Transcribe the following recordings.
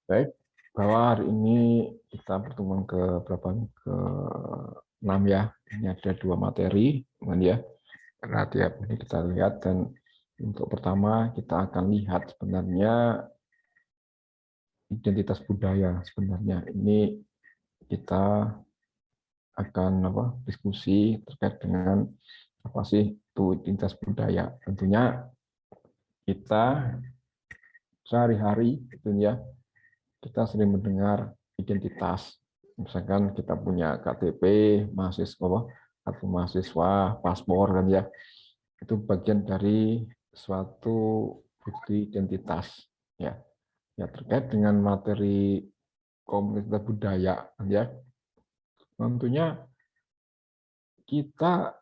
Baik, bahwa hari ini kita pertemuan ke berapa nih? Ke 6 ya. Ini ada 2 materi, teman ya. Karena tiap ini kita lihat dan untuk pertama kita akan lihat sebenarnya identitas budaya sebenarnya. Ini kita akan diskusi terkait dengan apa sih itu identitas budaya. Tentunya kita sehari-hari gitu ya, kita sering mendengar identitas. Misalkan kita punya KTP, mahasiswa, atau mahasiswa, paspor kan ya. Itu bagian dari suatu bukti identitas ya. Ya terkait dengan materi komunitas budaya kan ya. Tentunya kita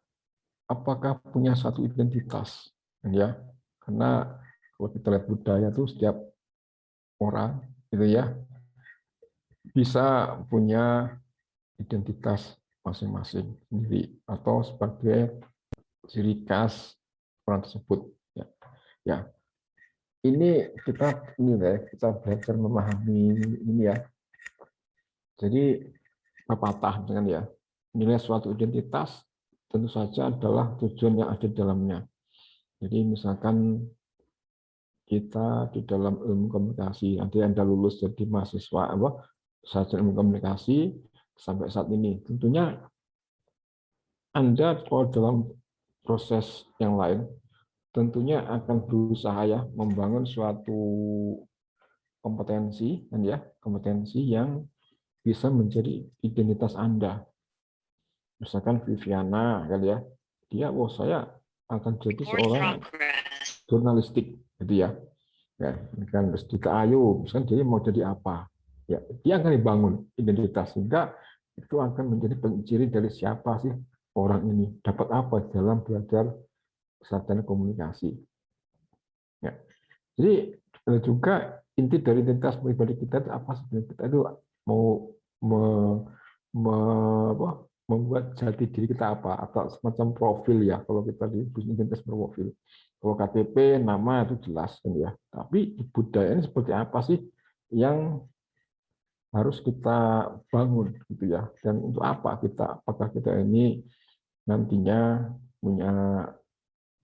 apakah punya satu identitas kan ya. Karena kalau kita lihat budaya itu setiap orang gitu ya bisa punya identitas masing-masing sendiri atau sebagai ciri khas orang tersebut. Ya, ya. Ini kita belajar memahami ini ya. Jadi pepatah dengan ya nilai suatu identitas tentu saja adalah tujuan yang ada di dalamnya. Jadi misalkan kita di dalam ilmu komunikasi, nanti Anda lulus jadi mahasiswa sarjana ilmu komunikasi sampai saat ini, tentunya Anda kalau dalam proses yang lain tentunya akan berusaha ya membangun suatu kompetensi kan ya, kompetensi yang bisa menjadi identitas Anda. Misalkan Viviana kali ya, dia saya akan jadi seorang jurnalistik gitu ya. Ya, kan terus juga Ayu, misalkan dia mau jadi apa? Ya, dia akan dibangun identitas sehingga itu akan menjadi penciri dari siapa sih orang ini, dapat apa dalam belajar sarjana komunikasi. Ya. Jadi juga inti dari identitas pribadi kita itu apa sebenarnya, kita itu mau me, me, membuat jati diri kita apa atau semacam profil ya kalau kita di identitas berprofil. Kalau KTP nama itu jelas kan ya. Tapi budaya ini seperti apa sih yang harus kita bangun gitu ya. Dan untuk apa kita, apakah kita ini nantinya punya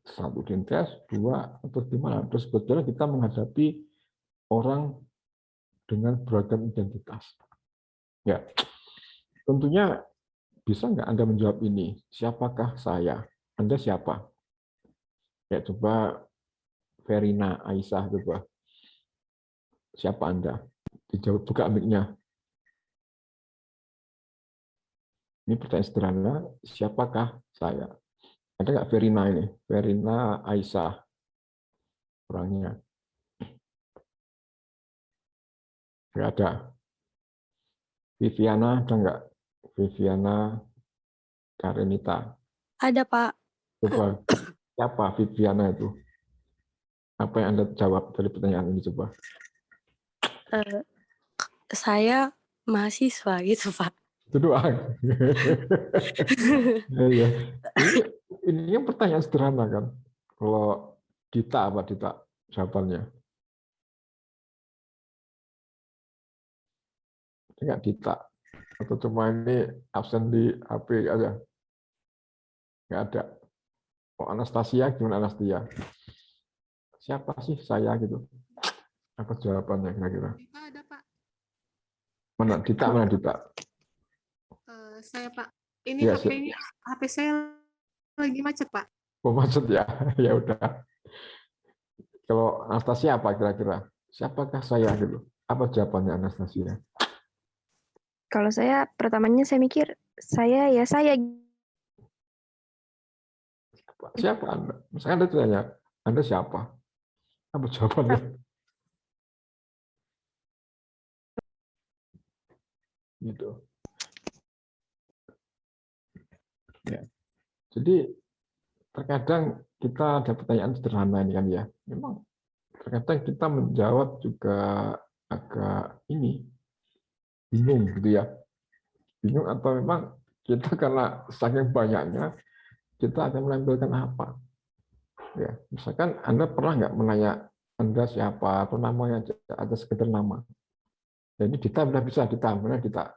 satu identitas, dua atau gimana? Terus sebetulnya kita menghadapi orang dengan beragam identitas. Ya, tentunya bisa nggak Anda menjawab ini? Siapakah saya? Anda siapa? Ya, coba Verina Aisyah, coba. Siapa Anda? Dijawab, buka mic-nya. Ini pertanyaan sederhana. Siapakah saya? Ada nggak Verina ini? Verina Aisyah. Orangnya. Nggak ada. Viviana, ada nggak? Viviana Karenita. Ada, Pak. Coba, siapa Viviana itu? Apa yang Anda jawab dari pertanyaan ini, coba? Saya mahasiswa gitu, Pak. Itu doang. Ya, ya. Ini yang pertanyaan sederhana kan. Kalau Dita apa Dita jawabannya? Enggak Dita. Atau cuma ini absen di HP aja? Enggak ada. Oh, Anastasia gimana Anastasia? Siapa sih saya gitu? Apa jawabannya kira-kira? Dita ada, Pak. Mana Dita, mana Dita? Saya, Pak. Ini Ya, HP saya lagi macet, Pak. oh, maksud ya. Ya udah. Kalau Anastasia apa kira-kira? Siapakah saya gitu? Apa jawabannya Anastasia? Kalau saya pertamanya saya mikir saya ya saya. Siapa Anda? Misalkan Anda tanya, Anda siapa? Apa jawabannya? Gitu. Ya. Jadi terkadang kita ada pertanyaan sederhana ini kan ya. Memang terkadang kita menjawab juga agak ini bingung gitu ya. Bingung atau memang kita karena saking banyaknya kita akan menampilkan apa? Ya, misalkan Anda pernah nggak menanya Anda siapa atau namanya ada sekedar nama. Ya, ini Dita udah bisa, Dita, mana Dita?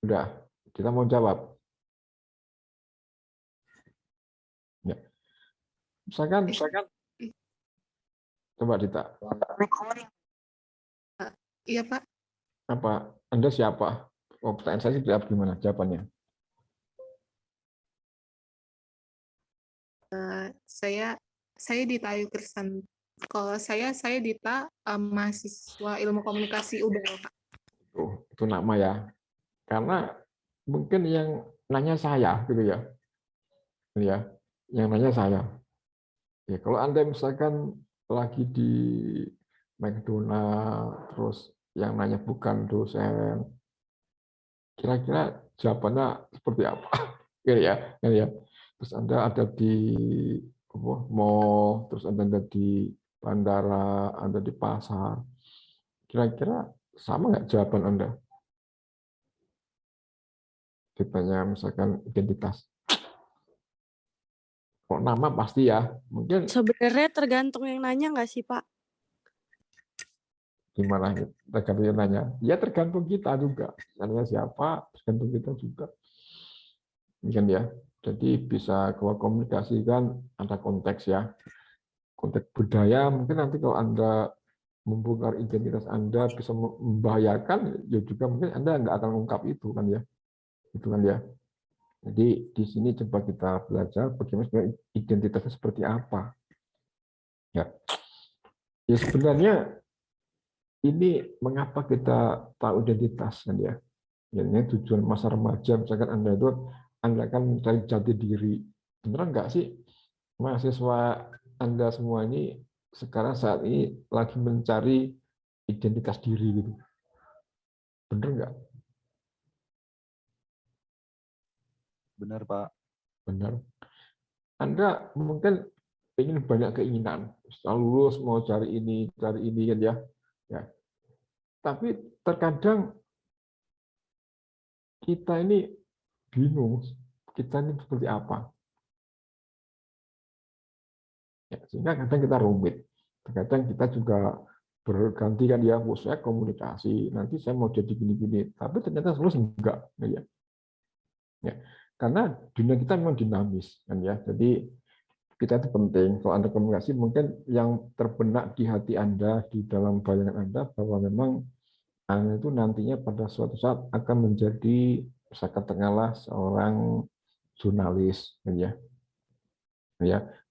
Udah, kita mau jawab. Ya. Misalkan coba Dita. Iya, Pak. Apa? Anda siapa? Oh, pertanyaan saya jawab gimana jawabannya? Saya Dita Ayu Kristanti. Kalau saya Dita, mahasiswa ilmu komunikasi UDL, Pak. Itu nama ya. Karena mungkin yang nanya saya gitu ya. Ya, yang nanya saya. Ya, kalau Anda misalkan lagi di McDonald, terus yang nanya bukan dosen, kira-kira jawabannya seperti apa? Gitu ya, ya. Terus Anda ada di mall, terus Anda ada di bandara, Anda di pasar. Kira-kira sama nggak jawaban Anda? Ditanya misalkan identitas. Kok nama pasti ya, mungkin Sebenarnya tergantung yang nanya nggak sih, Pak? gimana tergantung yang nanya. Ya tergantung kita juga. Nanya siapa, tergantung kita juga. Kan ya. Jadi bisa kalau komunikasi kan ada konteks ya. Konteks budaya mungkin nanti kalau Anda membongkar identitas Anda bisa membahayakan, ya juga mungkin Anda nggak akan ungkap itu kan ya. Itu kan ya. Jadi di sini coba kita belajar bagaimana sebenarnya identitasnya seperti apa. Ya. Ya sebenarnya ini mengapa kita tahu identitas kan ya. Ini tujuan masa remaja, misalkan Anda itu Anda akan mencari jati diri. Beneran nggak sih mahasiswa Anda semua ini sekarang saat ini lagi mencari identitas diri gitu? Bener nggak? Benar, Pak. Benar. Anda mungkin ingin banyak keinginan, setelah lulus mau cari ini kan ya. Ya. Tapi terkadang kita ini bingung, kita ini seperti apa. Ya, sehingga kadang kita rumit. Terkadang kita juga berganti kan ya, saya komunikasi, nanti saya mau jadi gini-gini, tapi ternyata terus enggak. Ya. Ya. Karena dunia kita memang dinamis. Kan ya. Jadi kita itu penting, kalau Anda komunikasi mungkin yang terbenak di hati Anda, di dalam bayangan Anda, bahwa memang Anda itu nantinya pada suatu saat akan menjadi, saya katakanlah, seorang jurnalis. Kan ya.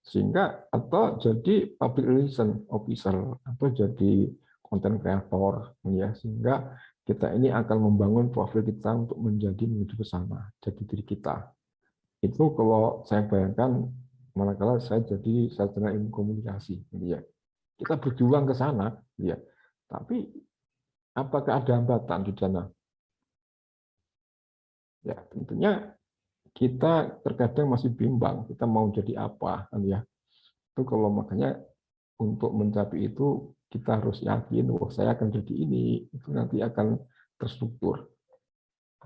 Sehingga atau jadi public relation officer atau jadi content creator ya, sehingga kita ini akan membangun profil kita untuk menuju ke sana, jadi diri kita. Itu kalau saya bayangkan manakala saya jadi sarjana ilmu komunikasi ya. Kita berjuang ke sana ya. Tapi apakah ada hambatan di sana? Ya, tentunya kita terkadang masih bimbang, kita mau jadi apa kan ya. Itu kalau makanya untuk mencapai itu kita harus yakin bahwa saya akan jadi ini, itu nanti akan terstruktur.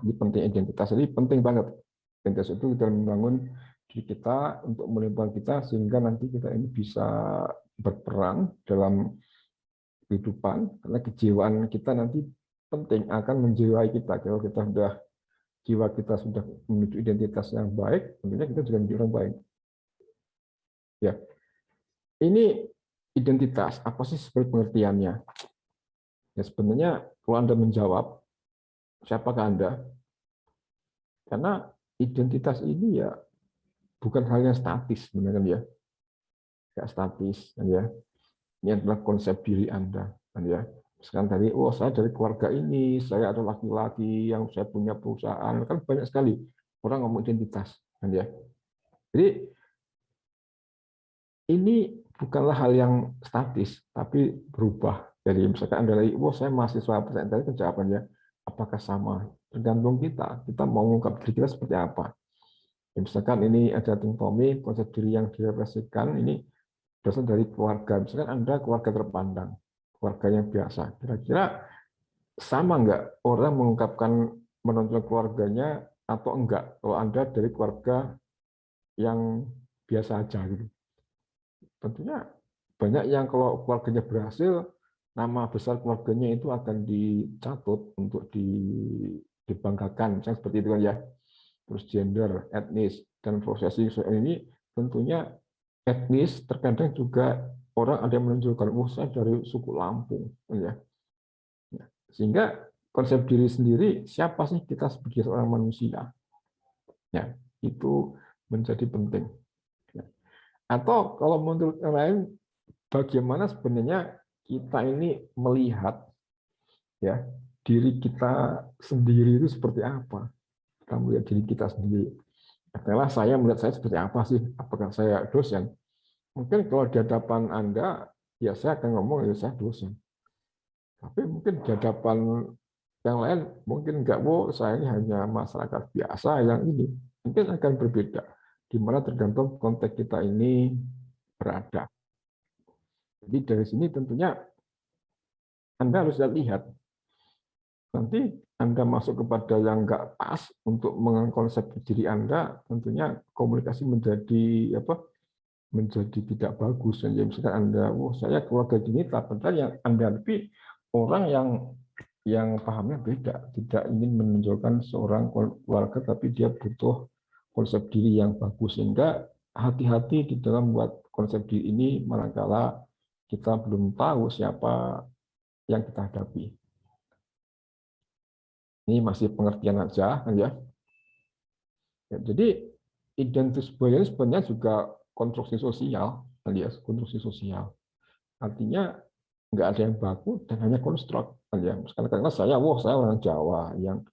Ini penting identitas, jadi penting banget. Identitas itu kita membangun diri kita untuk melempar kita sehingga nanti kita ini bisa berperan dalam kehidupan, karena kejiwaan kita nanti penting akan menjiwai kita. Kalau kita sudah jiwa kita sudah menuju identitas yang baik, tentunya kita juga menjadi orang baik. Ya, ini identitas, apa sih sebenarnya pengertiannya? Ya sebenarnya kalau Anda menjawab, siapakah Anda? Karena identitas ini ya bukan hal yang statis sebenarnya ya. Nggak statis kan ya. Ini adalah konsep diri Anda kan ya. Sekarang tadi, oh saya dari keluarga ini, saya adalah laki-laki yang saya punya perusahaan, kan banyak sekali orang ngomong identitas kan ya. Jadi ini bukanlah hal yang statis, tapi berubah. Jadi misalkan Anda lagi, wah saya mahasiswa pertanyaan tadi jawabannya apakah sama? Tergantung kita mau mengungkap diri kita seperti apa. Ya, misalkan ini ada Ting Tommy, konsep diri yang direpresentasikan ini berasal dari keluarga. Misalkan Anda keluarga terpandang, keluarga yang biasa. Kira-kira sama nggak orang mengungkapkan menonjol keluarganya atau enggak kalau Anda dari keluarga yang biasa aja gitu. Tentunya banyak yang kalau keluarganya berhasil, nama besar keluarganya itu akan dicatut untuk dibanggakan, misalnya seperti itu kan ya. Terus gender, etnis, dan prosesi soal ini tentunya etnis terkadang juga orang ada yang menunjukkan saya dari suku Lampung, ya. Sehingga konsep diri sendiri siapa sih kita sebagai seorang manusia, ya itu menjadi penting. Atau kalau menurut yang lain, bagaimana sebenarnya kita ini melihat ya diri kita sendiri itu seperti apa? Kita melihat diri kita sendiri. Katakanlah saya melihat saya seperti apa sih? Apakah saya dosen? Mungkin kalau di hadapan Anda, ya saya akan ngomong ya saya dosen. Tapi mungkin di hadapan yang lain, mungkin enggak, saya ini hanya masyarakat biasa yang ini. Mungkin akan berbeda. Di mana tergantung konteks kita ini berada. Jadi dari sini tentunya Anda harus lihat. Nanti Anda masuk kepada yang enggak pas untuk mengkonsep diri Anda, tentunya komunikasi menjadi menjadi tidak bagus. Jadi misalkan Anda, saya keluarga gini, padahal yang Anda hadapi orang yang pahamnya beda, tidak ingin menunjukkan seorang keluarga, tapi dia butuh konsep diri yang bagus. Sehingga hati-hati di dalam buat konsep diri ini, manakala kita belum tahu siapa yang kita hadapi. Ini masih pengertian aja, kan ya. Jadi identitas budaya sebenarnya juga konstruksi sosial, alias konstruksi sosial. Artinya nggak ada yang baku dan hanya konstruk. Karena saya orang Jawa yang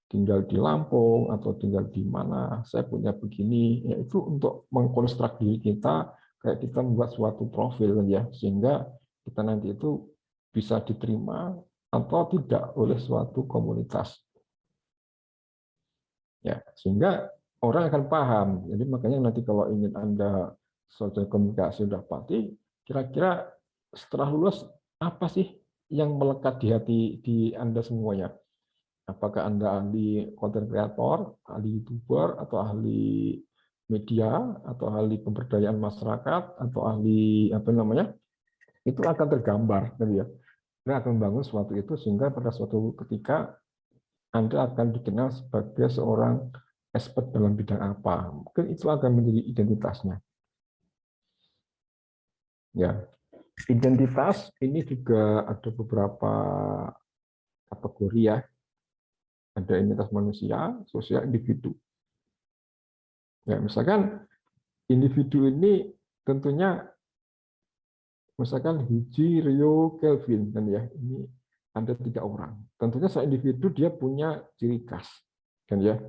tinggal di Lampung atau tinggal di mana, saya punya begini, yaitu untuk mengkonstruk diri kita, kayak kita membuat suatu profil ya, sehingga kita nanti itu bisa diterima atau tidak oleh suatu komunitas. Ya, sehingga orang akan paham. Jadi makanya nanti kalau ingin Anda suatu komunikasi sudah pasti, kira-kira setelah lulus apa sih yang melekat di hati di Anda semuanya? Apakah Anda ahli content creator, ahli YouTuber, atau ahli media, atau ahli pemberdayaan masyarakat, atau ahli itu akan tergambar, kan ya. Anda akan membangun suatu itu sehingga pada suatu ketika Anda akan dikenal sebagai seorang expert dalam bidang apa. Mungkin itu akan menjadi identitasnya. Ya, identitas ini juga ada beberapa kategori ya. Ada identitas manusia, sosial, individu. Ya, misalkan individu ini tentunya misalkan Hiji, Rio, Kelvin, kan ya. Ini ada 3 orang. Tentunya seorang individu dia punya ciri khas, kan ya.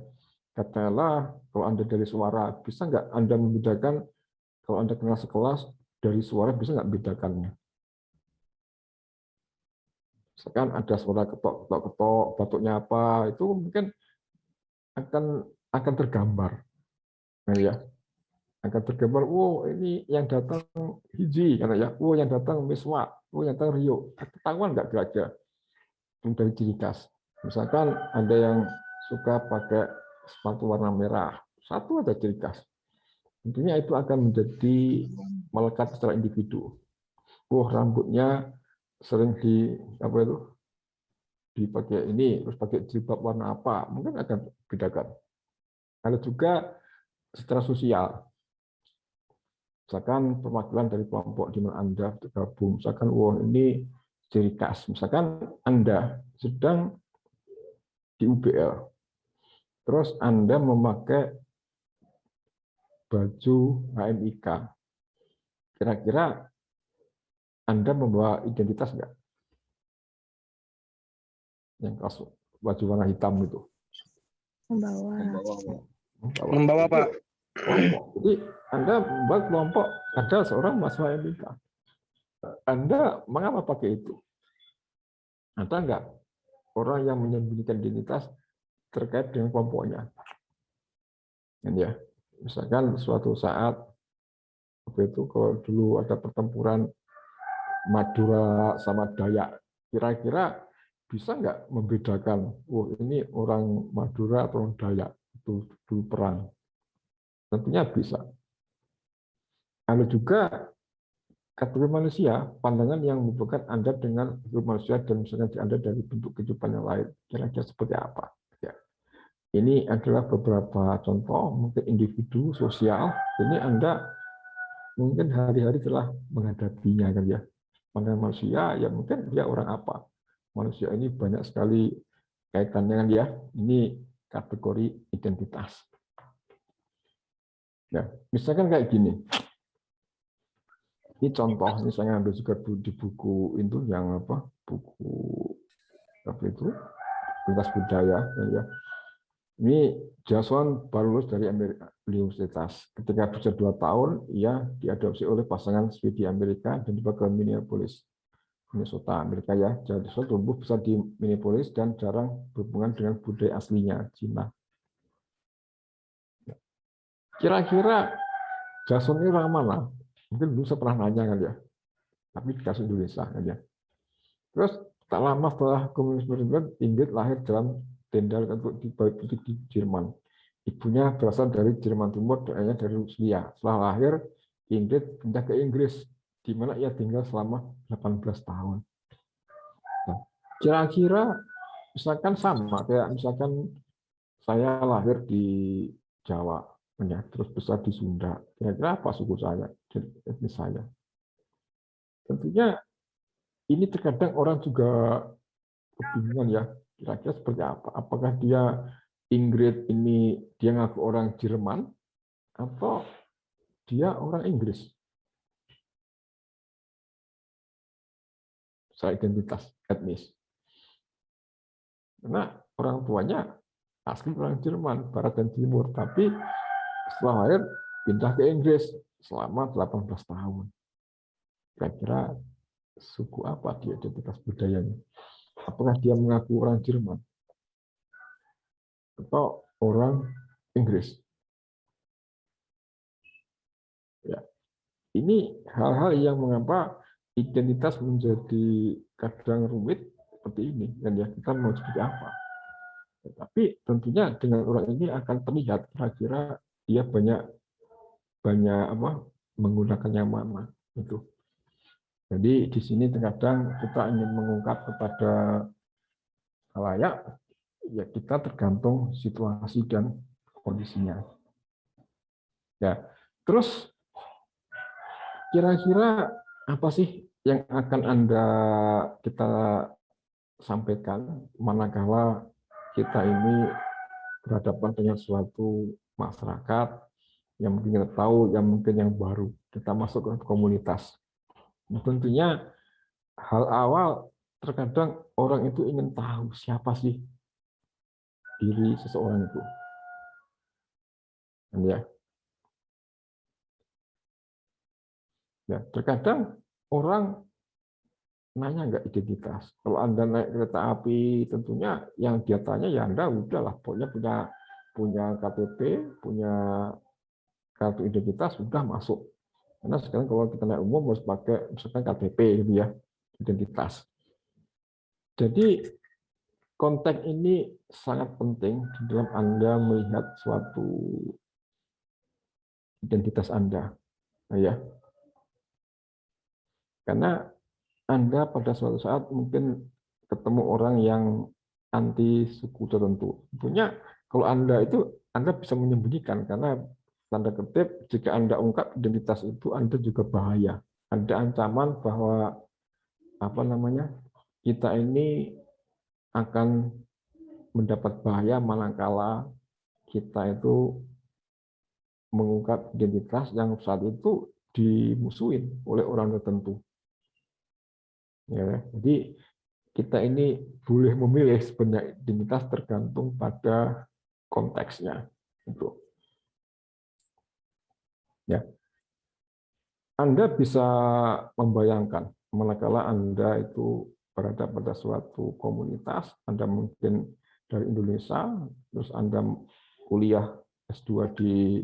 Katakanlah kalau Anda dari suara, bisa nggak Anda membedakan kalau Anda kenal sekelas dari suara, bisa nggak membedakannya? Misalkan ada suara ketok-ketok, batuknya apa, itu mungkin akan tergambar. Nah, ya. Akan tergambar, ini yang datang Hiji, karena ya, yang datang Miswa, yang datang Rio. Ketahuan nggak kira-kira dari ciri khas? Misalkan ada yang suka pakai sepatu warna merah, satu ada ciri khas. Tentunya itu akan menjadi melekat secara individu. Rambutnya sering dipakai ini, terus pakai jilbab warna apa, mungkin akan bedakan. Ada juga secara sosial. Misalkan perwakilan dari kelompok di mana Anda tergabung, misalkan ini ciri khas. Misalkan Anda sedang di UBL, terus Anda memakai baju HMIK, kira-kira Anda membawa identitas nggak? Yang kaos baju warna hitam itu. Membawa Pak. Kelompok. Jadi Anda membuat kelompok, ada seorang mahasiswa HMIK. Anda mengapa pakai itu? Ada nggak orang yang menyembunyikan identitas terkait dengan kelompoknya? Ya, misalkan suatu saat kalau dulu ada pertempuran Madura sama Dayak, kira-kira bisa nggak membedakan, ini orang Madura atau orang Dayak itu dulu perang? Tentunya bisa. Lalu juga kategori manusia, pandangan yang merupakan Anda dengan kategori manusia dan misalnya Anda dari bentuk kehidupan yang lain, kira-kira seperti apa? Ya. Ini adalah beberapa contoh, mungkin individu, sosial. Ini Anda mungkin hari-hari telah menghadapinya, kan ya. Pandangan manusia, ya mungkin dia orang apa? Manusia ini banyak sekali kaitannya, kan ya. Ini kategori identitas. Ya, misalkan kayak gini. Ini contoh, misalnya Anda juga di buku itu yang apa? Buku apa itu? Lintas budaya, ya. Ini Jason baru lulus dari universitas. Ketika berusia 2 tahun, ia diadopsi oleh pasangan Sweden Amerika dan dibawa ke Minneapolis, Minnesota, Amerika ya. Jason tumbuh besar di Minneapolis dan jarang berhubungan dengan budaya aslinya, Cina. Kira-kira Jason ini orang mana? Mungkin dulu saya pernah nanya, kan ya. Tapi dikasih Indonesia, kan ya. Terus tak lama setelah komunisme, Ingrid lahir dalam tenda di bawah putih di Jerman. Ibunya berasal dari Jerman Timur, ayahnya dari Rusia. Setelah lahir, Ingrid pindah ke Inggris, di mana ia tinggal selama 18 tahun. Nah, kira-kira misalkan sama, kayak misalkan saya lahir di Jawa, ya, terus besar di Sunda. Kira-kira apa suku saya, etnis saya? Tentunya ini terkadang orang juga kebingungan ya, kira-kira seperti apa? Apakah dia Ingrid ini dia ngaku orang Jerman atau dia orang Inggris? Soal identitas etnis. Karena orang tuanya asli orang Jerman, Barat dan Timur, tapi setelah lahir pindah ke Inggris selama 18 tahun. Kira-kira suku apa dia identitas budayanya? Apakah dia mengaku orang Jerman atau orang Inggris? Ya, ini hal-hal yang mengapa identitas menjadi kadang rumit seperti ini, dan ya kita mau seperti apa. Tapi tentunya dengan orang ini akan terlihat kira-kira dia banyak apa menggunakan yang mana itu. Jadi di sini terkadang kita ingin mengungkap kepada khalayak, ya kita tergantung situasi dan kondisinya. Ya, terus kira-kira apa sih yang akan kita sampaikan manakala kita ini berhadapan dengan suatu masyarakat yang mungkin kita tahu, yang mungkin yang baru, kita masuk ke komunitas. Tentunya hal awal terkadang orang itu ingin tahu siapa sih diri seseorang itu. Ya. Ya, terkadang orang nanya nggak identitas. Kalau Anda naik kereta api, tentunya yang dia tanya ya Anda udahlah, pokoknya punya KTP, punya kartu identitas, sudah masuk. Karena sekarang kalau kita naik umum harus pakai misalkan KTP gitu ya, identitas. Jadi konteks ini sangat penting di dalam Anda melihat suatu identitas Anda. Nah, ya. Karena Anda pada suatu saat mungkin ketemu orang yang anti suku tertentu. Tentunya kalau Anda bisa menyembunyikan, karena tanda kutip jika Anda ungkap identitas itu Anda juga bahaya. Ada ancaman bahwa kita ini akan mendapat bahaya manakala kita itu mengungkap identitas yang saat itu dimusuhin oleh orang tertentu. Ya, jadi kita ini boleh memilih sebenarnya identitas tergantung pada konteksnya. Itu. Ya. Anda bisa membayangkan manakala Anda itu berada pada suatu komunitas, Anda mungkin dari Indonesia, terus Anda kuliah S2 di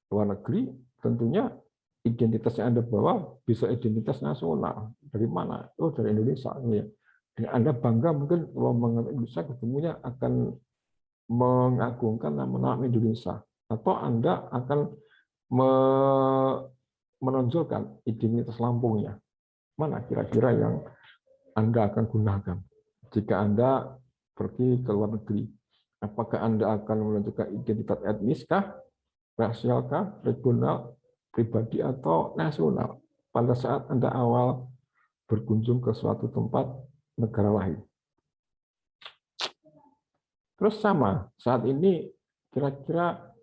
luar negeri, tentunya identitas yang Anda bawa bisa identitas nasional. Dari mana? Oh, dari Indonesia. Ya. Anda bangga mungkin kalau mengenai Indonesia, ketemunya akan mengagungkan nama Indonesia. Atau Anda akan menonjolkan identitas Lampungnya. Mana kira-kira yang Anda akan gunakan jika Anda pergi ke luar negeri? Apakah Anda akan menunjukkan identitas etnis kah, rasial kah, regional, pribadi, atau nasional pada saat Anda awal berkunjung ke suatu tempat negara lain? Terus sama, saat ini kira-kira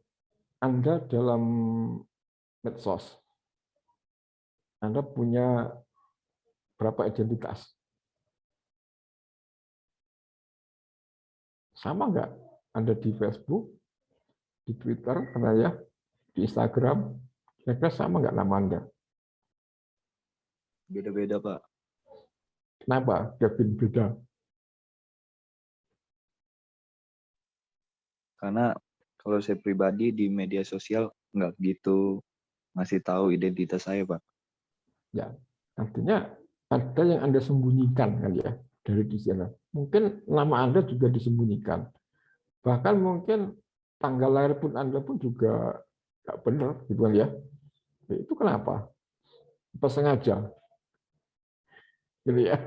Anda dalam medsos, Anda punya berapa identitas? Sama nggak? Anda di Facebook, di Twitter, ya, di Instagram, kira-kira sama nggak nama Anda? Beda-beda, Pak. Kenapa? Kevin beda. Karena kalau saya pribadi di media sosial nggak gitu ngasih tahu identitas saya, Pak. Ya, artinya ada yang Anda sembunyikan kali ya dari di sana. Mungkin nama Anda juga disembunyikan. Bahkan mungkin tanggal lahir pun Anda pun juga nggak benar, gitu kan ya. Itu kenapa? Apa sengaja? Gitu ya.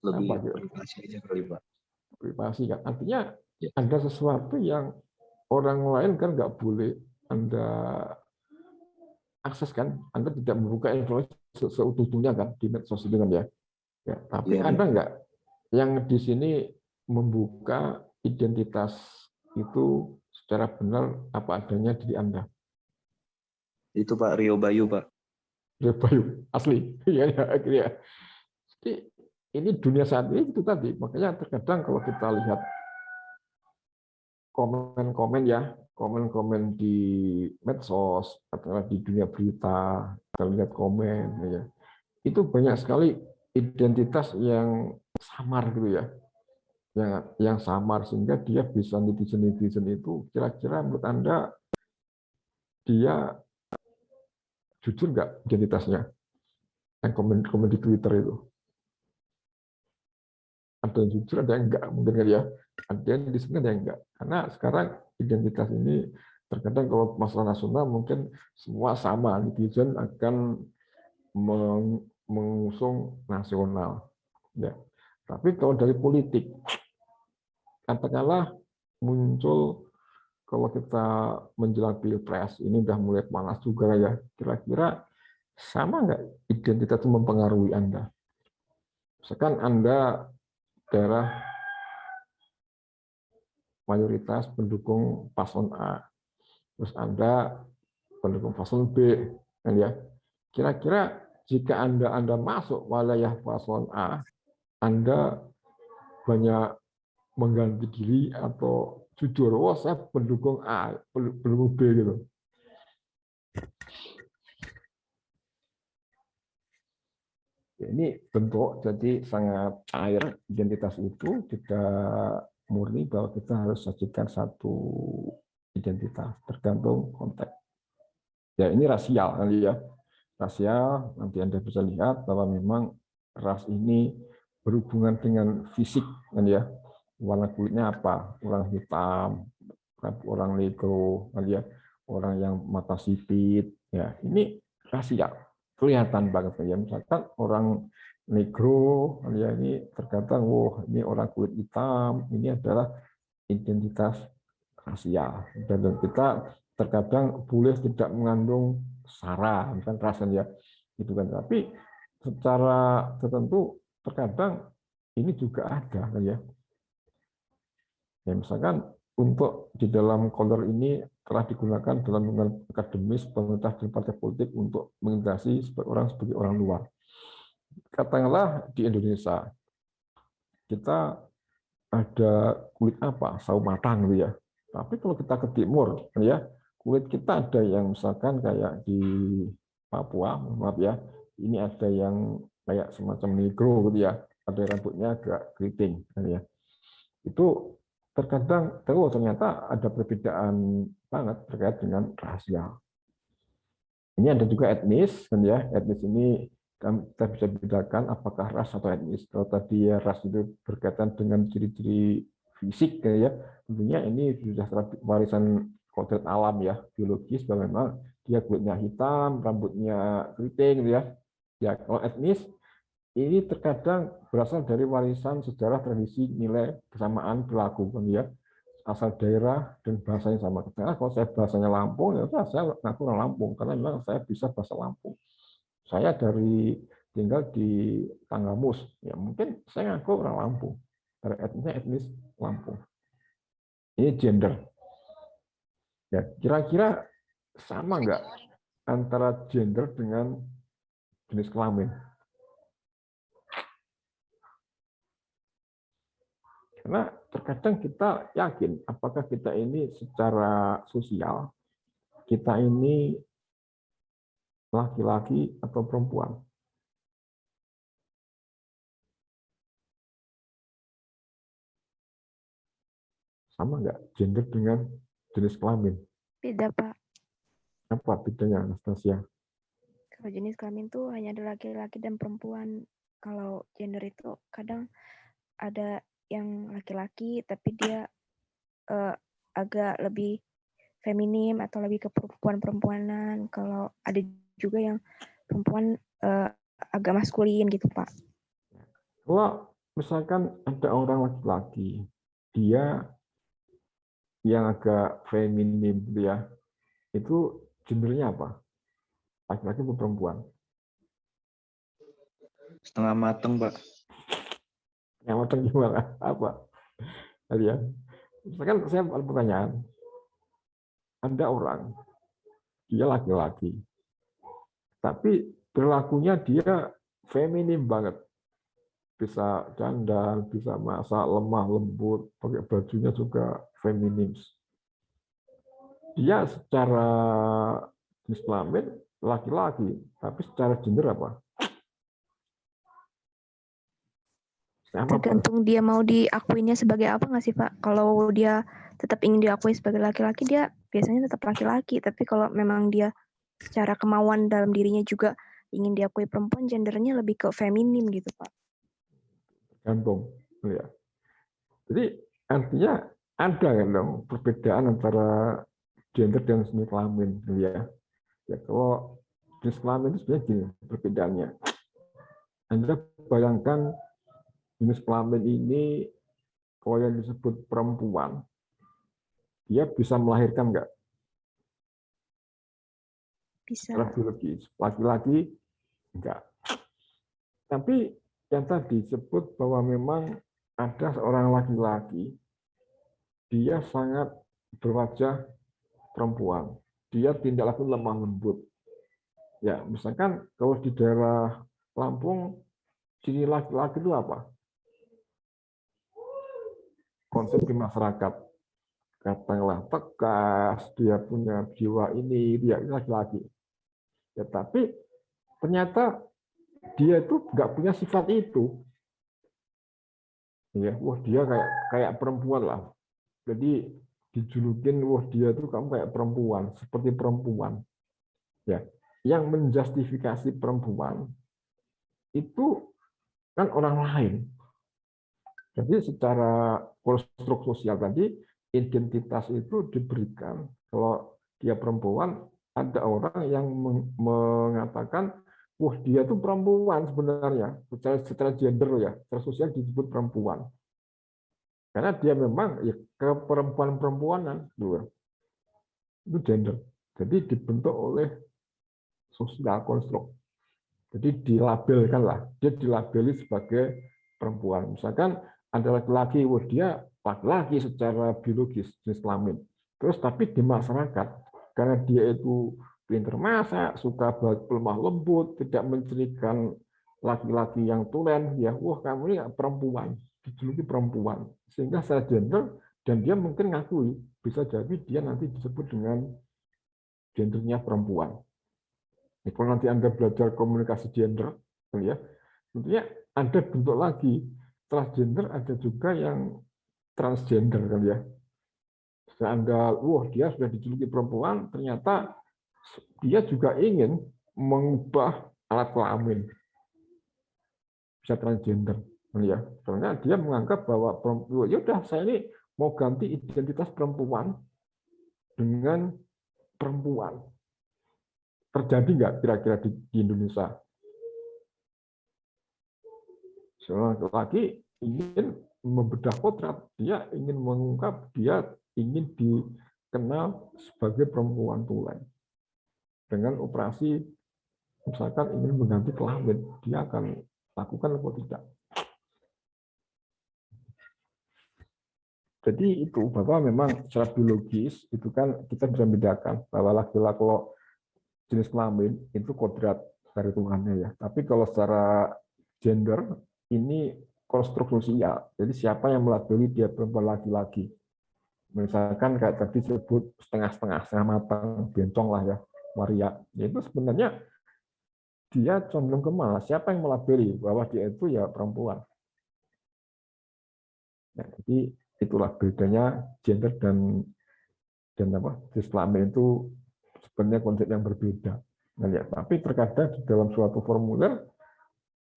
Lebih Apa, gitu? privasi aja kali, Pak. Privasi kan. Artinya Ya. ada sesuatu yang orang lain kan nggak boleh Anda akses kan. Anda tidak membuka informasi seutuhnya kan di medsos itu kan ya. Ya, tapi Ya, ada nggak yang di sini membuka identitas itu secara benar apa adanya diri Anda? itu Pak Rio Bayu, Pak. Rio Bayu asli, ya, ya. Jadi ini dunia saat ini itu tadi, makanya terkadang kalau kita lihat komen-komen ya, komen-komen di medsos atau di dunia berita, kita lihat komen, ya, itu banyak sekali identitas yang samar gitu ya, yang samar sehingga dia bisa netizen itu kira-kira menurut Anda dia jujur nggak identitasnya yang komen di Twitter itu? Ada yang jujur, ada yang enggak, mungkin kan ya. Ada yang di sini, ada yang enggak. Karena sekarang identitas ini terkadang kalau masalah nasional mungkin semua sama, netizen akan mengusung nasional. Ya. Tapi kalau dari politik, katakanlah muncul kalau kita menjelang pilpres, ini udah mulai panas juga ya. Kira-kira sama nggak identitas itu mempengaruhi Anda? Misalkan Anda daerah mayoritas pendukung paslon A, terus Anda pendukung paslon B, kan ya. Kira-kira jika Anda masuk wilayah paslon A, Anda banyak mengganti diri atau jujur, oh saya pendukung A, pendukung B gitu. Ya, ini bentuk jadi sangat cair identitas itu, tidak murni bahwa kita harus sajikan satu identitas tergantung konteks. Ya ini rasial kali ya, rasial nanti Anda bisa lihat bahwa memang ras ini berhubungan dengan fisik kan ya, warna kulitnya apa, orang hitam, orang negro kan ya, orang yang mata sipit ya, ini rasial kelihatan banget ya. Misalkan orang negro ya, ini terkadang ini orang kulit hitam, ini adalah identitas rasial, dan kita terkadang boleh tidak mengandung sara kan rasanya gitu kan, tapi secara tertentu terkadang ini juga ada kan ya. Ya misalkan untuk di dalam kolor ini telah digunakan dalam lingkungan akademis, pemerintah dan partai politik untuk mengintegrasi sebagai orang luar. Katakanlah di Indonesia kita ada kulit apa, sawo matang gitu ya. Tapi kalau kita ke timur ya, kulit kita ada yang misalkan kayak di Papua, maaf ya, ini ada yang kayak semacam negro gitu ya, ada rambutnya agak keriting kan ya. Itu terkadang ternyata ada perbedaan banget terkait dengan rasial. Ini ada juga etnis kan ya. Etnis ini kita bisa bedakan apakah ras atau etnis. Kalau tadi ya ras itu berkaitan dengan ciri-ciri fisik kan ya. Tentunya ini sudah warisan kodrat alam ya, biologis bahwa memang dia kulitnya hitam, rambutnya keriting, gitu ya. Ya, kalau etnis ini terkadang berasal dari warisan sejarah, tradisi, nilai, kesamaan perilaku, kan ya. Asal daerah dan bahasanya sama. Karena kalau saya bahasanya Lampung, ya udah saya ngaku orang Lampung karena memang saya bisa bahasa Lampung. Saya tinggal di Tanggamus, ya mungkin saya ngaku orang Lampung. Dari etnis Lampung. Ini gender. Ya, kira-kira sama nggak antara gender dengan jenis kelamin? Karena terkadang kita yakin apakah kita ini secara sosial, kita ini laki-laki atau perempuan. Sama nggak gender dengan jenis kelamin? Beda, Pak. Apa bedanya, Anastasia? Kalau jenis kelamin tuh hanya ada laki-laki dan perempuan. Kalau gender itu kadang ada yang laki-laki tapi dia agak lebih feminim atau lebih ke perempuan-perempuanan. Kalau ada juga yang perempuan agak maskulin gitu, Pak. Kalau misalkan ada orang laki-laki, dia yang agak feminim, gitu ya, itu gendernya apa? Laki-laki atau perempuan? Setengah mateng, Pak. Yang matang gimana? Apa? Ya. Misalkan saya ada pertanyaan, ada orang, dia laki-laki, tapi perilakunya dia feminim banget. Bisa dandan, bisa masak, lemah, lembut, pakai bajunya juga feminim. Dia secara jenis kelamin laki-laki, tapi secara gender apa? Tergantung dia mau diakuinya sebagai apa nggak sih, Pak? Kalau dia tetap ingin diakui sebagai laki-laki, dia biasanya tetap laki-laki. Tapi kalau memang dia secara kemauan dalam dirinya juga ingin diakui perempuan, gendernya lebih ke feminim gitu, Pak. Gantung, ya. Jadi artinya ada kan dong perbedaan antara gender dan jenis kelamin, ya. Ya kalau jenis kelamin itu sebenarnya gini perbedaannya. Anda bayangkan jenis kelamin ini kalau yang disebut perempuan, dia bisa melahirkan nggak? Bisa. Secara biologis. Laki-laki enggak. Tapi yang tadi disebut bahwa memang ada seorang laki-laki, dia sangat berwajah perempuan. Dia tindak laku lemah lembut. Ya, misalkan kalau di daerah Lampung, ciri laki-laki itu apa? Konsep di masyarakat. Katakanlah tegas, dia punya jiwa ini, dia laki-laki. Ya, tapi ternyata dia itu nggak punya sifat itu. Ya, wah dia kayak perempuan lah. Jadi dijulukin, wah dia itu kamu kayak perempuan, seperti perempuan. Ya, yang menjustifikasi perempuan itu kan orang lain. Jadi secara konstruk sosial tadi identitas itu diberikan. Kalau dia perempuan, ada orang yang mengatakan, wah dia itu perempuan sebenarnya, secara gender ya, secara sosial disebut perempuan. Karena dia memang ya keperempuan-perempuanan, itu gender. Jadi dibentuk oleh sosial konstruk. Jadi dilabelkan lah, dia dilabeli sebagai perempuan. Misalkan ada laki-laki, wah dia laki-laki secara biologis, jenis kelamin. Terus tapi di masyarakat, karena dia itu pintar masak, suka lemah lembut, tidak mencirikan laki-laki yang tulen, ya wah kamu ini perempuan, dijuluki perempuan. Sehingga secara gender, dan dia mungkin ngakui, bisa jadi dia nanti disebut dengan gendernya perempuan. Kalau nanti Anda belajar komunikasi gender, ya, tentunya ada bentuk lagi. Setelah gender ada juga yang transgender, kan ya. Setelah Anda, wah dia sudah dijuluki perempuan, ternyata dia juga ingin mengubah alat kelamin, bisa transgender, kan ya. Karena dia menganggap bahwa perempuan, ya udah saya ini mau ganti identitas perempuan dengan perempuan. terjadi nggak kira-kira di Indonesia? Seorang laki-laki ingin membedah kodrat, dia ingin mengungkap, dia ingin dikenal sebagai perempuan tulen. Dengan operasi, misalkan ingin mengganti kelamin, dia akan lakukan atau tidak. Jadi itu bahwa memang secara biologis itu kan kita bisa membedakan bahwa laki-laki kalau jenis kelamin itu kodrat dari Tuhannya ya. Tapi kalau secara gender ini konstruk sosial. Jadi siapa yang melabeli dia perempuan laki-laki. Misalkan kayak tadi disebut setengah matang, bencong lah ya, waria. Itu sebenarnya dia condong ke mana? Siapa yang melabeli bahwa dia itu ya perempuan. Nah, jadi itulah bedanya gender dan apa jenis kelamin itu sebenarnya konsep yang berbeda. Nah, ya, tapi terkadang di dalam suatu formulir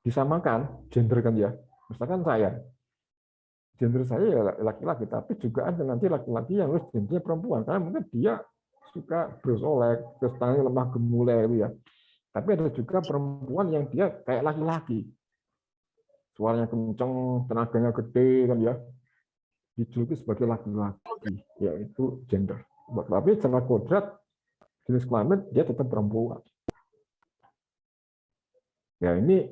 disamakan gender kan ya. Misalkan saya, gender saya ya laki-laki, tapi juga ada nanti laki-laki yang harus gendernya perempuan karena mungkin dia suka bersolek, terus tangannya lemah gemulai gitu ya. Tapi ada juga perempuan yang dia kayak laki-laki, suaranya kenceng, tenaganya gede kan ya, dijuluki sebagai laki-laki, yaitu gender. Tapi secara kodrat jenis kelamin dia tetap perempuan. Ya ini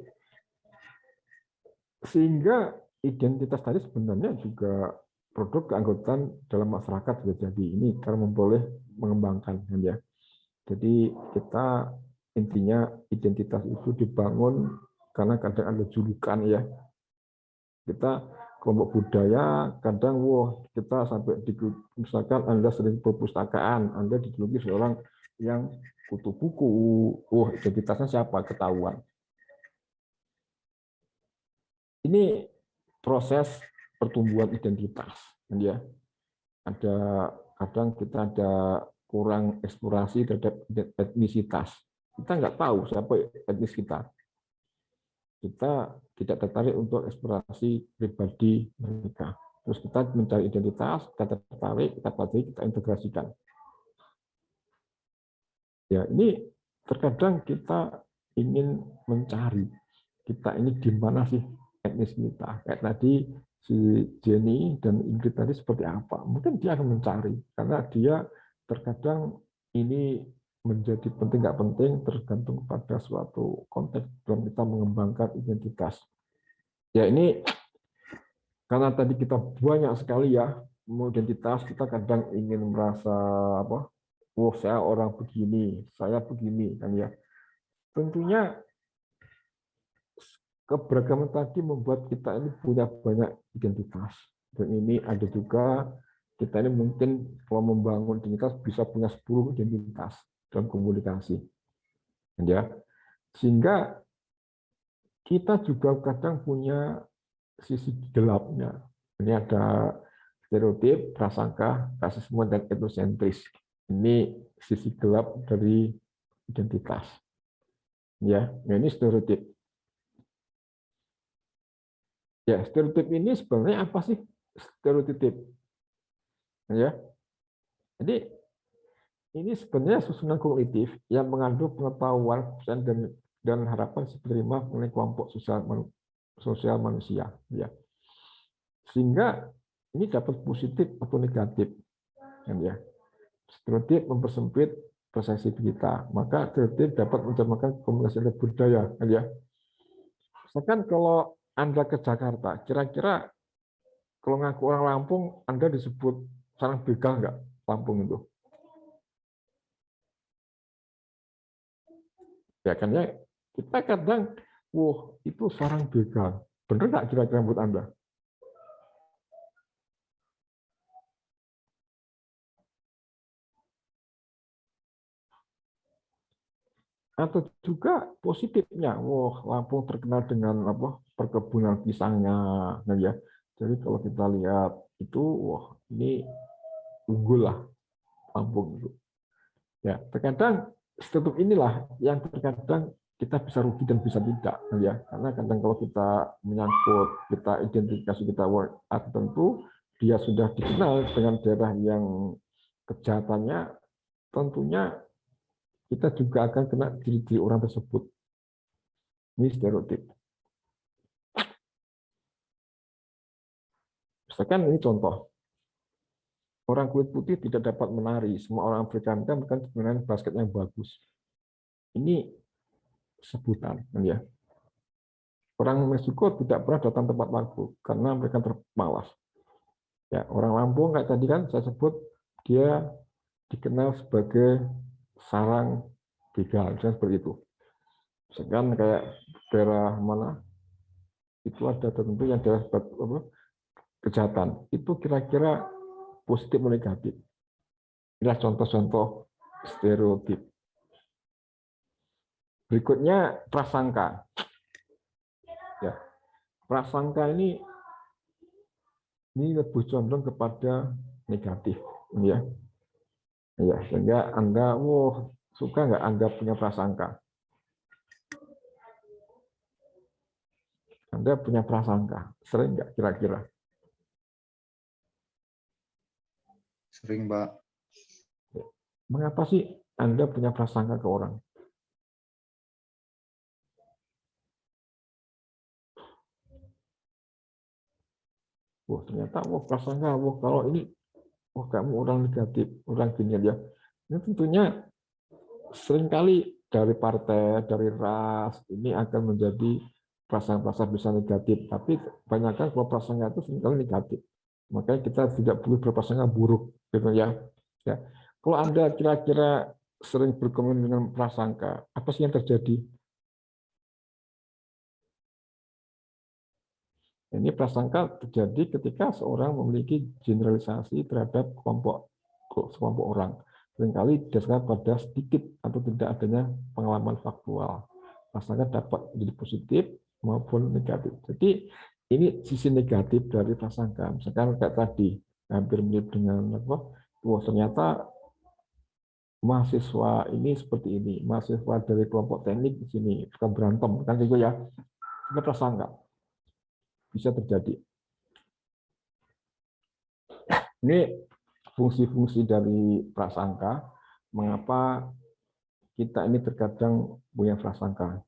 sehingga identitas tadi sebenarnya juga produk keanggotaan dalam masyarakat sudah jadi ini karena memboleh mengembangkan ya. Jadi kita intinya identitas itu dibangun karena kadang ada julukan ya. Kita kelompok budaya kadang kita sampai misalkan Anda sering perpustakaan, Anda dijuluki seorang yang kutu buku, identitasnya siapa ketahuan. Ini proses pertumbuhan identitas ya. Ada kadang kita ada kurang eksplorasi terhadap etnisitas. Kita nggak tahu siapa etnis kita. Kita tidak tertarik untuk eksplorasi pribadi mereka. Terus kita mencari identitas, kita tertarik, kita pelajari, kita integrasikan. Ya, ini terkadang kita ingin mencari kita ini di mana sih etnis kita. Kayak tadi si Jenny dan Ingrid tadi seperti apa? Mungkin dia akan mencari karena dia terkadang ini menjadi penting nggak penting tergantung pada suatu konteks dalam kita mengembangkan identitas. Ya ini karena tadi kita banyak sekali ya identitas, kita kadang ingin merasa apa? Saya orang begini, saya begini kan ya. Tentunya keberagaman tadi membuat kita ini punya banyak identitas. Dan ini ada juga kita ini mungkin kalau membangun identitas bisa punya 10 identitas dalam komunikasi. Ya. Sehingga kita juga kadang punya sisi gelapnya. Ini ada stereotip, prasangka, rasisme, dan etnosentris. Ini sisi gelap dari identitas. Ya, ini stereotip. Ya, stereotip ini sebenarnya apa sih stereotip? Ya, jadi ini sebenarnya susunan kognitif yang mengandung pengetahuan dan harapan si penerima mengenai kelompok sosial manusia. Ya, sehingga ini dapat positif atau negatif. Ya, stereotip mempersempit persepsi kita, maka stereotip dapat mencemahkan komunikasi budaya. Ya, misalkan kalau Anda ke Jakarta, kira-kira kalau ngaku orang Lampung, Anda disebut sarang begal nggak Lampung itu? Ya kan ya, kita kadang, itu sarang begal. Benar nggak kira-kira buat Anda? Atau juga positifnya, Lampung terkenal dengan apa perkebunan pisangnya, nah ya. Jadi kalau kita lihat itu, ini unggul lah Lampung itu. Ya, terkadang stereotip inilah yang terkadang kita bisa rugi dan bisa tidak, nah ya. Karena kadang kalau kita menyangkut, kita identifikasi kita tertentu, dia sudah dikenal dengan daerah yang kejahatannya tentunya kita juga akan kena diri orang tersebut. Ini stereotip. Misalkan ini contoh. Orang kulit putih tidak dapat menari. Semua orang Afrika bukan sebenarnya basket yang bagus. Ini sebutan, ya. Orang Meksiko tidak pernah datang tempat lagu karena mereka termalas. Ya, orang Lampung kayak tadi kan saya sebut dia dikenal sebagai sarang begal, seperti itu. Misalkan kayak daerah mana itu ada tertentu yang daerah kejahatan. Itu kira-kira positif atau negatif. Inilah contoh-contoh stereotip. Berikutnya prasangka. Ya, prasangka ini lebih condong kepada negatif, ya. Ya, sehingga Anda, suka nggak Anda punya prasangka? Anda punya prasangka, sering nggak kira-kira? Sering, Pak. Mengapa sih Anda punya prasangka ke orang? Ternyata prasangka, kalau ini, kamu orang negatif, orang gini ya. Ini tentunya seringkali dari partai, dari ras, ini akan menjadi prasangka bisa negatif. Tapi kebanyakan kalau prasangka itu seringkali negatif. Makanya kita tidak perlu berprasangka buruk, gitu ya. Ya. Kalau Anda kira-kira sering berkomunikasi dengan prasangka, apa sih yang terjadi? Ini prasangka terjadi ketika seorang memiliki generalisasi terhadap kelompok orang. Seringkali didasarkan pada sedikit atau tidak adanya pengalaman faktual. Prasangka dapat menjadi positif maupun negatif. Jadi ini sisi negatif dari prasangka. Misalkan kayak tadi, hampir mirip dengan ternyata mahasiswa ini seperti ini, mahasiswa dari kelompok teknik di sini suka berantem, kan gitu ya. Itu prasangka. Bisa terjadi. Ini fungsi-fungsi dari prasangka, mengapa kita ini terkadang punya prasangka.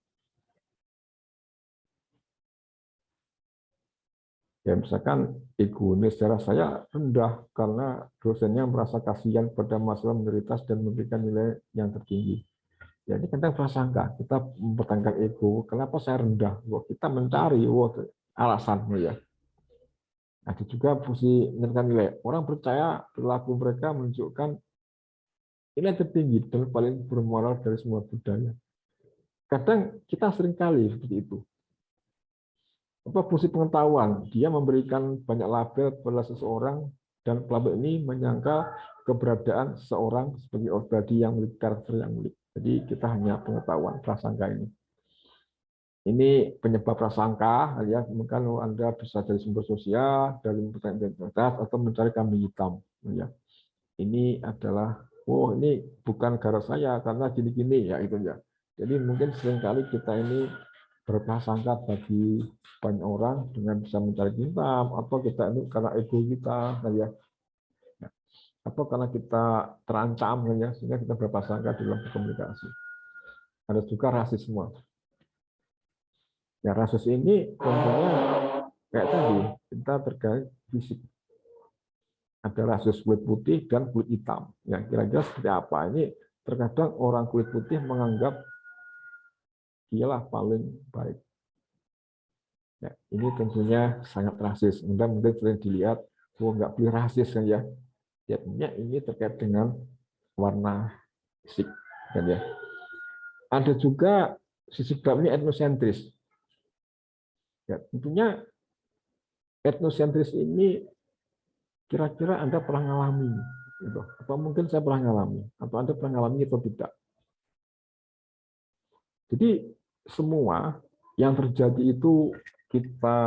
Ya, misalkan ego ini secara saya rendah karena dosennya merasa kasihan pada mahasiswa minoritas dan memberikan nilai yang tertinggi. Ya, ini kadang prasangka, kita mempertahankan ego, kenapa saya rendah? Kita mencari alasannya ya. Ada juga fungsi menentukan nilai. Orang percaya perilaku mereka menunjukkan nilai tertinggi dan paling bermoral dari semua budaya. Kadang kita seringkali seperti itu. Fungsi pengetahuan, dia memberikan banyak label pada seseorang dan label ini menyangka keberadaan seseorang sebagai pribadi yang memiliki karakter yang unik. Jadi kita hanya pengetahuan prasangka ini. Ini penyebab prasangka, ya, mungkin Anda bisa dari sumber sosial, dari pertanyaan identitas, atau mencari kambing hitam. Ya. Ini adalah, ini bukan gara saya, karena gini-gini, ya itu ya. Jadi mungkin seringkali kita ini berprasangka bagi banyak orang dengan bisa mencari hitam, atau kita ini karena ego kita, ya. Atau karena kita terancam, ya, sehingga kita berprasangka dalam komunikasi. Ada juga rasisme. Ya, rasus ini contohnya kayak tadi, kita terkait fisik. Ada rasus kulit putih dan kulit hitam. Ya, kira-kira seperti apa? Ini terkadang orang kulit putih menganggap dialah paling baik. Ya, ini tentunya sangat rasis. Mungkin sering dilihat, nggak boleh rasis kan ya. Jadinya ini terkait dengan warna fisik kan ya. Ada juga sisi berikutnya etnosentris. Ya, tentunya etnosentris ini kira-kira Anda pernah ngalami, gitu. Atau mungkin saya pernah ngalami, atau Anda pernah ngalami atau tidak. Jadi semua yang terjadi itu kita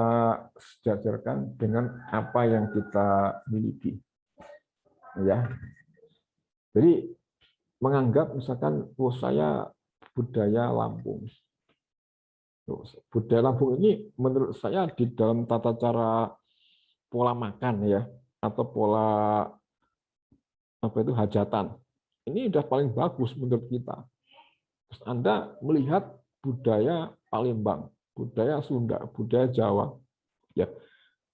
sejajarkan dengan apa yang kita miliki, ya. Jadi menganggap misalkan, saya budaya Lampung. Budaya Lampung ini menurut saya di dalam tata cara pola makan ya, atau pola hajatan, ini udah paling bagus menurut kita. Terus Anda melihat budaya Palembang, budaya Sunda, budaya Jawa, ya,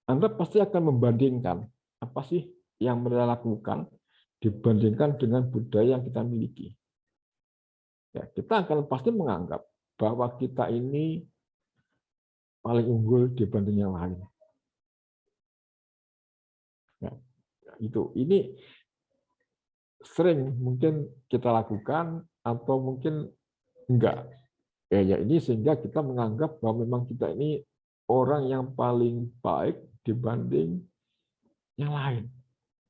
Anda pasti akan membandingkan apa sih yang mereka lakukan dibandingkan dengan budaya yang kita miliki. Ya, kita akan pasti menganggap bahwa kita ini paling unggul dibanding yang lain. Ya, itu. Ini sering mungkin kita lakukan atau mungkin enggak. Ya ini sehingga kita menganggap bahwa memang kita ini orang yang paling baik dibanding yang lain.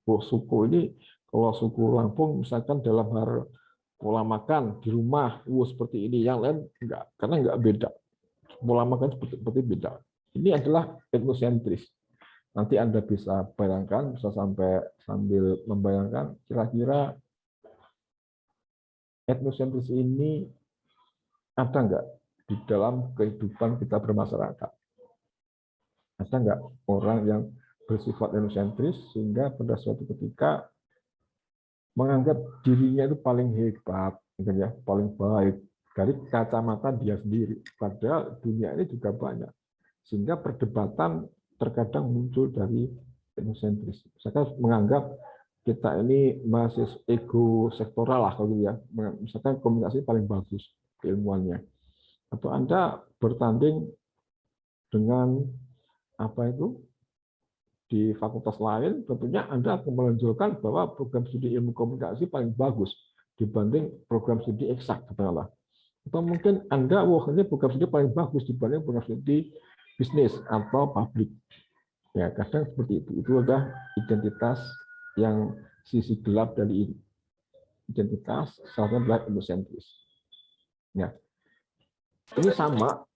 Oh, suku ini, kalau suku Lampung misalkan dalam hal pola makan di rumah, seperti ini, yang lain enggak, karena enggak beda. Pola makan seperti beda. Ini adalah etnosentris. Nanti Anda bisa bayangkan, bisa sambil membayangkan kira-kira etnosentris ini ada enggak di dalam kehidupan kita bermasyarakat? Ada enggak orang yang bersifat etnosentris sehingga pada suatu ketika menganggap dirinya itu paling hebat, gitu ya, paling baik dari kacamata dia sendiri. Padahal dunia ini juga banyak. Sehingga perdebatan terkadang muncul dari etnosentris. Misalkan menganggap kita ini masih ego sektoral lah, kalau ya. Misalkan komunikasi paling bagus keilmuannya. Atau Anda bertanding dengan apa itu di fakultas lain, tentunya Anda akan menunjukkan bahwa program studi ilmu komunikasi paling bagus dibanding program studi eksak, katakanlah. Atau mungkin Anda, ini program studi paling bagus dibanding program studi bisnis atau publik. Ya, kadang seperti itu. Itu adalah identitas yang sisi gelap dari identitas, salah satunya adalah etnosentris. Ya. Ini sama,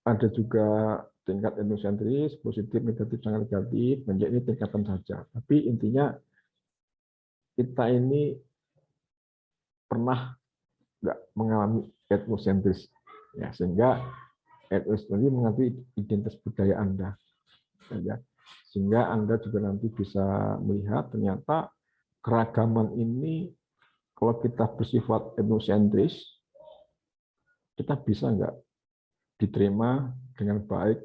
ada juga tingkat etnosentris, positif, negatif, sangat negatif, menjadi tingkatan saja. Tapi intinya kita ini pernah nggak mengalami etnosentris, ya, sehingga etnosentris mengakui identitas budaya Anda, ya. Sehingga Anda juga nanti bisa melihat ternyata keragaman ini kalau kita bersifat etnosentris, kita bisa nggak diterima dengan baik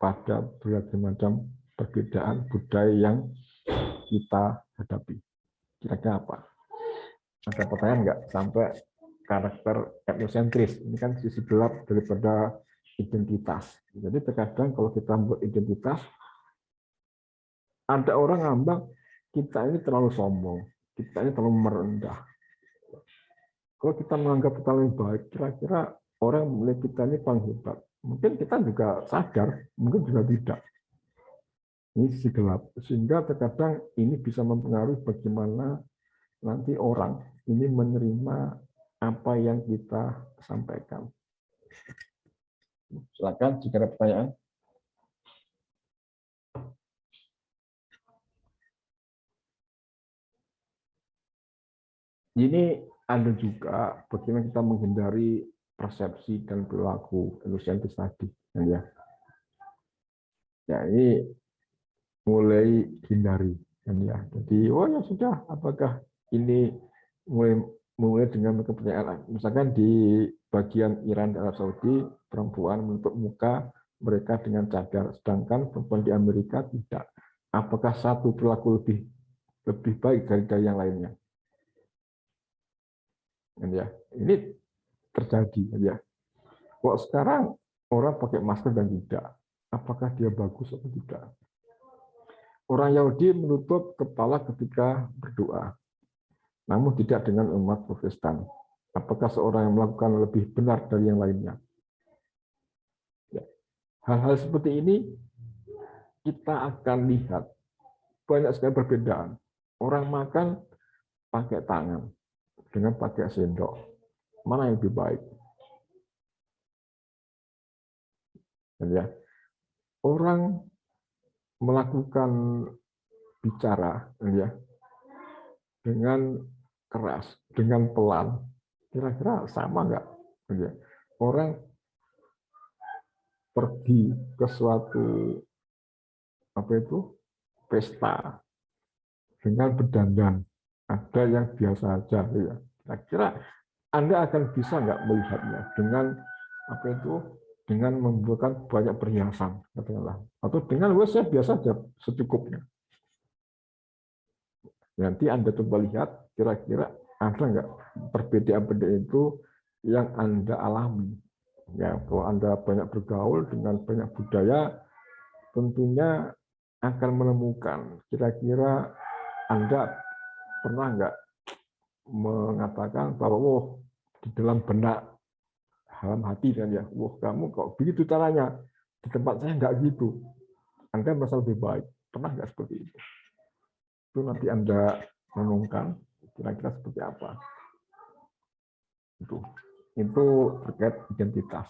pada berbagai macam perbedaan budaya yang kita hadapi. Kira-kira apa? Ada pertanyaan nggak sampai karakter etnosentris? Ini kan sisi gelap daripada identitas. Jadi terkadang kalau kita membuat identitas, ada orang ngambang kita ini terlalu sombong, kita ini terlalu merendah. Kalau kita menganggap kita lebih baik, kira-kira orang melihat kita ini paling hebat. Mungkin kita juga sadar, mungkin juga tidak. Ini sisi gelap. Sehingga terkadang ini bisa mempengaruhi bagaimana nanti orang ini menerima apa yang kita sampaikan. Silakan jika ada pertanyaan. Ini ada juga bagaimana kita menghindari persepsi dan perilaku etnosentris tadi, ya. Ya, ini mulai hindari, ya. Jadi, ya sudah, apakah ini mulai dengan kepercayaan, misalkan di bagian Iran dan Arab Saudi, perempuan menutup muka mereka dengan cadar, sedangkan perempuan di Amerika tidak. Apakah satu perilaku lebih baik dari yang lainnya? Ya, ini terjadi, ya. Kok sekarang orang pakai masker dan tidak, apakah dia bagus atau tidak? Orang Yahudi menutup kepala ketika berdoa, namun tidak dengan umat Protestan. Apakah seorang yang melakukan lebih benar dari yang lainnya? Ya. Hal-hal seperti ini kita akan lihat banyak sekali perbedaan. Orang makan pakai tangan dengan pakai sendok. Mana yang lebih baik? Ya. Orang melakukan bicara, ya, dengan keras, dengan pelan, kira-kira sama nggak? Ya. Orang pergi ke suatu pesta dengan berdandan, ada yang biasa aja, ya. Kira-kira Anda akan bisa nggak melihatnya dengan apa itu, dengan membuatkan banyak perhiasan, katakanlah, atau dengan saya biasa aja secukupnya. Nanti Anda coba lihat kira-kira ada nggak perbedaan-perbedaan itu yang Anda alami. Ya, kalau Anda banyak bergaul dengan banyak budaya, tentunya akan menemukan kira-kira Anda pernah nggak mengatakan bahwa di dalam benak dalam hati kan ya, kamu kok begitu caranya, di tempat saya nggak gitu, Anda merasa lebih baik, pernah nggak seperti itu? Itu nanti Anda renungkan kira-kira seperti apa. Itu terkait identitas.